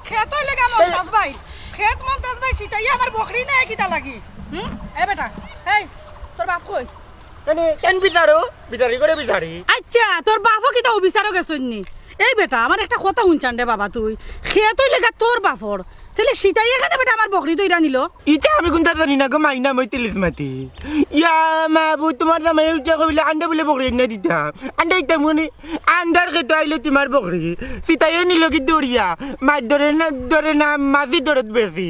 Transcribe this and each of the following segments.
খেত লাগা মমতাজ ভাই খেত মমতাজ ভাই সিটাই আমার বকরি না কিটা লাগি এ বেটা এই তোর বাপ কই কেন বিচারো বিচারি করে বিচারি আচ্ছা তোর বাপও কিটা অবিচারও গেছনি এই বেটা আমার একটা কথা শুনছান রে বাবা তুই খেতই লাগা তোর বাপর তাহলে সিটাই এখানে বেটা আমার বকরি দইরা নিল ইটা আমি কোনটা জানি না গো মাইনা মই তিলিস মাতি ইয়া মাবু তোমার জামাই উঠে কইলে আন্ডা বলে বকরি না দিতাম আন্ডা দিতাম মানে আন্ডার খেতে আইলে তোমার বকরি সিতাই নিল কি দড়িয়া মাছ ধরে না মাছি ধরে বেশি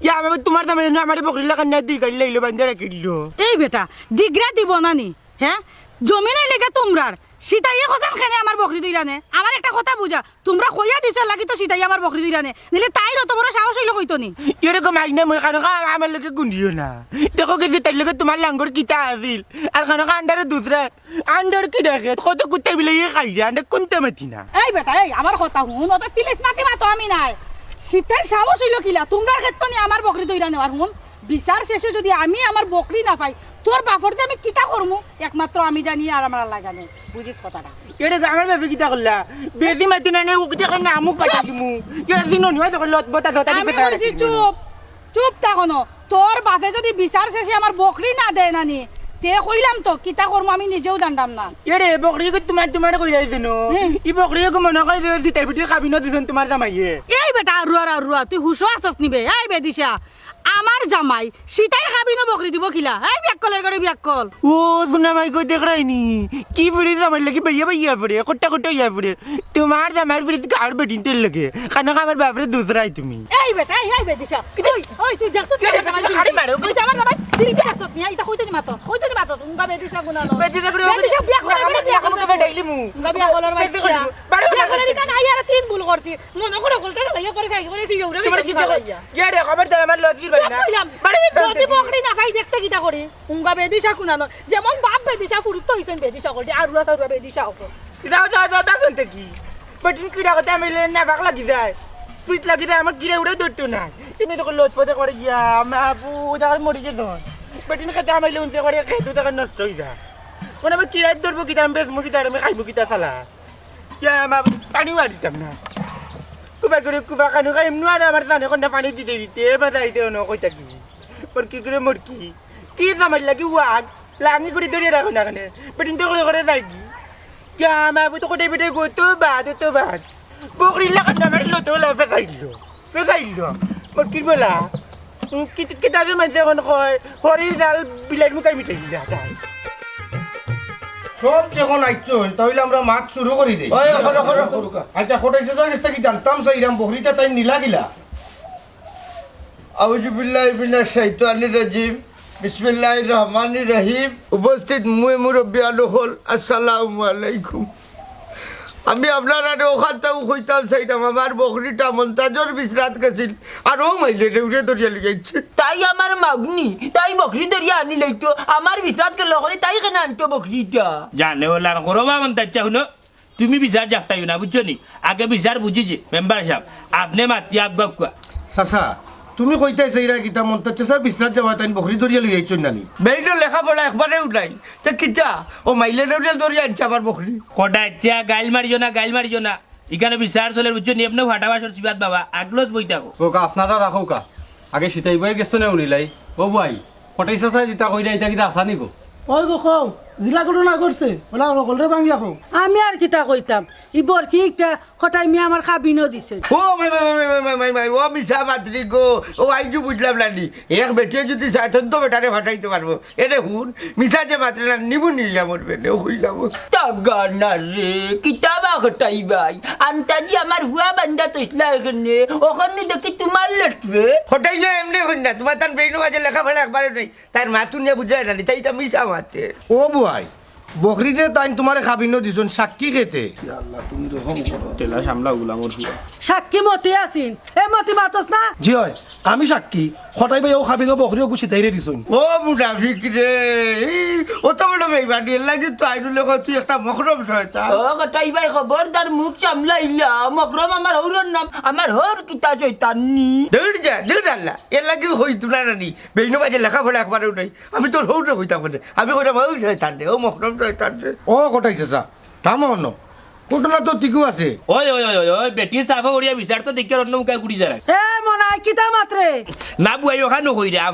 ইয়া মাবু তোমার জামাই আমার বকরি লাগা না দি গাইলে লাইলো বান্ধা রাখি দিল এই বেটা ডিগ্রা দিব না নি হ্যাঁ জমিনে লেগে তোমরার সিতাইয়ে খোঁজান খানে আমার বকরি দইরানে আমার একটা কথা বুঝা তোমরা কইয়া দিছ লাগি তো সিতাই আমার বকরি দইরানে নিলে তাই রত বড় সাহস হইলো কইতো নি এরকম আইনা মই কারণ আমার লগে গুন্ডিও না দেখো কি তাই লগে তোমার লাঙ্গর কিতা আছিল আর কারণ আন্ডারে দুসরা আন্ডার কি দেখে কত কুত্তা বিলে খাই যায় আন্ডার কোনটা মাতি না এই বেটা এই আমার কথা হুন অত তিলিস মাতি মাতো আমি নাই সিতাই সাহস হইলো কিলা তোমরার ক্ষেত্রে নি আমার বকরি দইরানে আর হুন বিচার শেষে যদি আমি আমার বকরি না পাই তোর বাপর আমি কিতা করমু একমাত্র আমি জানি আর আমার লাগানে বুঝিস কথাটা এটা আমার ভাবে কিতা করলা বেদি মাতি না নে উকতে করে না আমুক পাঠা দিমু এটা দিন নয় তো লত বতা দতা দি পেটা আমি চুপ চুপ থাকনো তোর বাপে যদি বিচার শেষে আমার বকরি না দেয় নানি তে কইলাম তো কিতা করমু আমি নিজেও জানতাম না এরে বকরি কো তোমার কই যাই দেনো ই বকরি কো মনে কই দি তাই বিটির খাবিনো দিছেন তোমার জামাইয়ে এই বেটা রুয়া তুই হুশো আসছ নিবে এই বেদিশা আমার জামাই সিতাই খাবিনো বকরি দিব কিলা এই বিয়াকলের করে বিয়াকল ও সুনা মাই কই দেখ রাইনি কি বিড়ি জামাই লাগি ভাইয়া পড়ে কোট্টা ইয়া পড়ে তোমার জামাইর বিড়ি কার বেটিন তেল লাগে কারণ আমার বাপরে দুসরাই তুমি এই বেটা এই বেদিশা ওই তুই দেখছ তুই জামাই আরে মারো তুই আমার জামাই দিলি কি আসছ নিয়া এটা কইতে নি মাতো উঙ্গা বেদিশা গুনানো বেদিশা বিয়া করে ডাইলি মু উঙ্গা বিয়া কলার বাচ্চা বিয়া করে দিকা না ইয়ার তিন ভুল করছি মনে করে কলটা ভাইয়া করে সাই করে সিও রে বেশি ভালো ইয়া গেড়ে খবর দে আমার লতি ভাই না যদি বকরি না ভাই দেখতে কিটা করি উঙ্গা বেদিশা কুনানো যেমন বাপ বেদিশা ফুরুত হইছেন বেদিশা করি আর রুয়া বেদিশা ওকে দাও কোনটা কি বেটিন কি রাখতে আমি না বাক লাগি যায় সুইট লাগি যায় আমার কিরে উড়ে ধরতো না তুমি তো লজ পদে করে গিয়া মাবু দাঁড় মরি যে ধন বেটিন খেতে আমি লুনতে করে খেতে টাকা নষ্ট হই যা কোন আমার কিরে ধরবো কি আমি বেচমু কি আমি খাইবো কি তা সালা ইয়া মাবু পানি মারিতাম না কুবা কানু খাই এমনি আর আমার জানে কোনটা পানি দিতে বাজাইতে ন কইতা কি পর কি করে মরকি কি জামাই লাগি ওয়াগ লাঙি করে ধরে রাখো না কেন বেটিন তো করে যাই কি क्या मैं वो तो कोटे बेटे को तो बात बोकरी लगा ना मैं लो तो ला फसाई लो और किस बोला कितना से मैं देखो ना हरी दाल बिलाट में कहीं मिठाई जाता है সব যখন আইছো তাহলে আমরা মাছ শুরু করি দেই আচ্ছা কোটাইছে জানিস কি জানতাম সাইরাম বকরিটা তাই নিলা গিলা আউযু বিল্লাহি মিনাশ শাইতানির রাজিম বিসমিল্লাহির রহমানির রহিম উপস্থিত মুরব্বী আলোহল আসসালামু আলাইকুম আমি আপনারা ওখানটাও কইতাম চাইতাম আমার বকরিটা মন্তাজর বিশ্রাত গেছিল আর ও মাইলে উঠে দরিয়া লিগাইছে তাই আমার মাগনি তাই বকরি দরিয়া আনি লইতো আমার বিশ্রাত গেল করে তাই কেন আনতো বকরিটা জানে ওলা করবা মন্তাজ চাহুনো তুমি বিচার যাকতাই না বুঝছো নি আগে বিচার বুঝিছি মেম্বার সাহেব আপনি মাতি আগ চাচা তুমি কইতাইছ এইরা গীতা মন্তাচ্ছে স্যার বিশ্রাত যাওয়া তাই বকরি দরিয়া লিগাইছো নানি বেইটো লেখাপড়া একবারে উঠাই তা কিতা ও মাইলে দরিয়া আনছে আমার বকরি কোটা ইচ্ছা গাইল মারিও না এখানে বিচার চলে বুঝছো নি আপনি ফাটাবাসর সিবাত বাবা আগলত বই থাকো ওকা আপনারা রাখো কা আগে সিতাই বইয়ের গেছো না উনিলাই ও ভাই কটাইছা চাই যেটা কইরা এটা কিটা আসা নিকো ওই গো খাও জিলা ঘটনা করছে ওলা রকলরে ভাঙি রাখো আমি আর কিতা কইতাম ই বরকি একটা কটাই মিয়া আমার খাবিনো দিছে ও মাই ও মিছা মাত্রি গো ও আইজু বুঝলাম নানি এক বেটিয়ে যদি চাইতেন তো বেটারে ফাটাইতে পারবো এরে হুন মিছা যে মাত্রে না নিবু নিলাম মরবে ও হইলাম তাগানা রে কিতাবা ঘটাই ভাই আন্তাজি আমার হুয়া বান্দা তইলা এখানে ওখানে দেখি তোমার লটবে ফটাই না এমনি হই না তোমার তার ব্রেইন মাঝে লেখাপড়া একবারে নেই তার মাতুন নিয়ে বুঝায় নানি তাই তা মিছা মাতে ও বুয়াই বকরিতে তাই তোমারে খাবিনো দিছুন সাক্ষী খেতে আল্লাহ তুমি রহম করো তেলা সামলা গুলামর ফুয়া সাক্ষী মতে আসিন এ মতি মাতস না জি হয় আমি সাক্ষী খটাই ভাই ও খাবি বকরিও গুছি তাইরে দিছুন ও মুনাফিক রে ও তো বড় বেইমানি লাগে তো আইনুল তুই একটা মখরম শয়তান ও ঘটাই ভাই খবরদার মুখ সামলাইলা মকরম আমার হৌরর নাম আমার হর কিতা শয়তানি দৌড় আল্লাহ এর লাগে হইতো না নানি বেইনো বাজে লেখাপড়া একবারেও নাই আমি তোর হৌরে হইতাম না আমি কইতাম ও শয়তান রে ও মখরম শয়তান রে ও কটাইছে যা থামো অন্য ঘটনা তো ঠিকও আছে ওই ওই ওই ওই বেটির সাফা করিয়া বিচার তো দেখি অন্য মুখে ঘুরি যায় এ মনাই কিতা মাত্রে না বুয়াই ওখানে কইরাম